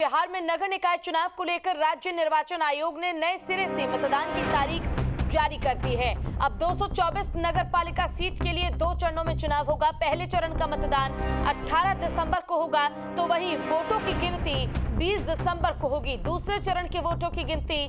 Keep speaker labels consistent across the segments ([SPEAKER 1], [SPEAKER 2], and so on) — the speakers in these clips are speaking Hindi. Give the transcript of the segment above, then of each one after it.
[SPEAKER 1] बिहार में नगर निकाय चुनाव को लेकर राज्य निर्वाचन आयोग ने नए सिरे से मतदान की तारीख जारी कर दी है। अब 224 नगर पालिका सीट के लिए 2 चरणों में चुनाव होगा। पहले चरण का मतदान 18 दिसंबर को होगा, तो वहीं वोटों की गिनती 20 दिसंबर को होगी। दूसरे चरण के वोटों की गिनती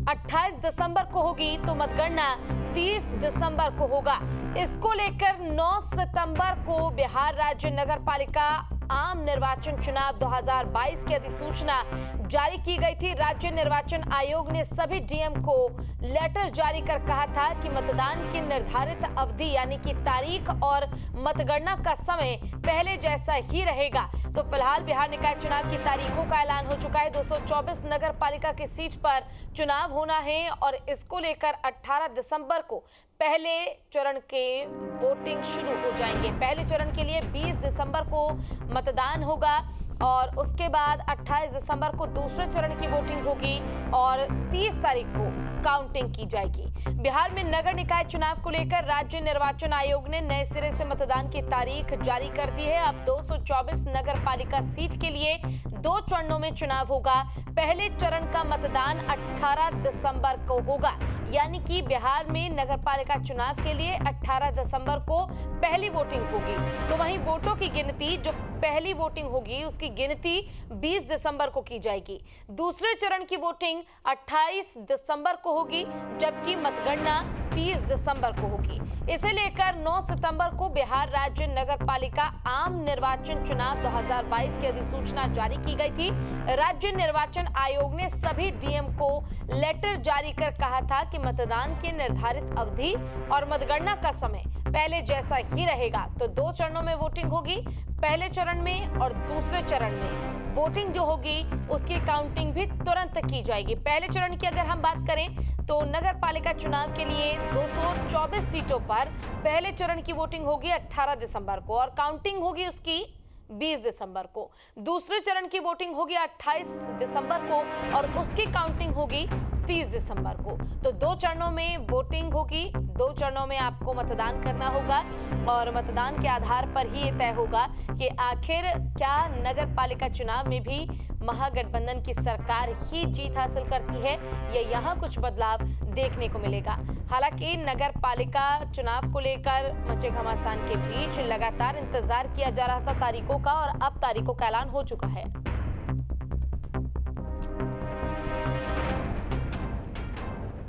[SPEAKER 1] 28 दिसंबर को होगी, तो मतगणना 30 दिसंबर को होगा। इसको लेकर 9 सितंबर को बिहार राज्य नगर पालिका आम निर्वाचन चुनाव 2022 की अधिसूचना जारी की गई थी। राज्य निर्वाचन आयोग ने सभी डीएम को लेटर जारी कर कहा था कि मतदान की निर्धारित अवधि यानी कि तारीख और मतगणना का समय पहले जैसा ही रहेगा। तो फिलहाल बिहार निकाय चुनाव की तारीखों का ऐलान हो चुका है। 224 नगर पालिका की सीट पर चुनाव होना है और इसको लेकर 18 दिसंबर को पहले चरण के वोटिंग शुरू हो जाएंगे। पहले चरण के लिए 20 दिसंबर को मतदान होगा और उसके बाद 28 दिसंबर को दूसरे चरण की वोटिंग होगी और 30 तारीख को काउंटिंग की जाएगी। बिहार में नगर निकाय चुनाव को लेकर राज्य निर्वाचन आयोग ने नए सिरे से मतदान की तारीख जारी कर दी है। अब 224 नगर पालिका सीट के लिए 2 चरणों में चुनाव होगा। पहले चरण का मतदान 18 दिसंबर को होगा, यानी कि बिहार में नगर पालिका चुनाव के लिए 18 दिसंबर को पहली वोटिंग होगी। तो वहीं वोटों की गिनती, जो पहली वोटिंग होगी उसकी गिनती 20 दिसंबर को की जाएगी। दूसरे चरण की वोटिंग 28 दिसंबर को होगी, जबकि मतगणना 30 दिसंबर को होगी। इसे लेकर 9 सितंबर को बिहार राज्य नगर पालिका आम निर्वाचन चुनाव 2022 की अधिसूचना जारी की गई थी। राज्य निर्वाचन आयोग ने सभी डीएम को लेटर जारी कर कहा था कि मतदान की निर्धारित अवधि और मतगणना का समय पहले जैसा ही रहेगा। तो 2 चरणों में वोटिंग होगी, पहले चरण में और दूसरे चरण में वोटिंग जो होगी उसकी काउंटिंग भी तुरंत की जाएगी। पहले चरण की अगर हम बात करें तो नगर पालिका चुनाव के लिए 224 सीटों पर पहले चरण की वोटिंग होगी 18 दिसंबर को और काउंटिंग होगी उसकी 20 दिसंबर को। दूसरे चरण की वोटिंग होगी 28 दिसंबर को और उसकी काउंटिंग होगी 30 दिसंबर को। तो 2 चरणों में वोटिंग होगी, 2 चरणों में आपको मतदान करना होगा और मतदान के आधार पर ही ये तय होगा कि आखिर क्या नगर पालिका चुनाव में भी महागठबंधन की सरकार ही जीत हासिल करती है या यहाँ कुछ बदलाव देखने को मिलेगा। हालांकि नगर पालिका चुनाव को लेकर मचे घमासान के बीच लगातार इंतजार किया जा रहा था तारीखों का और अब तारीखों का ऐलान हो चुका है।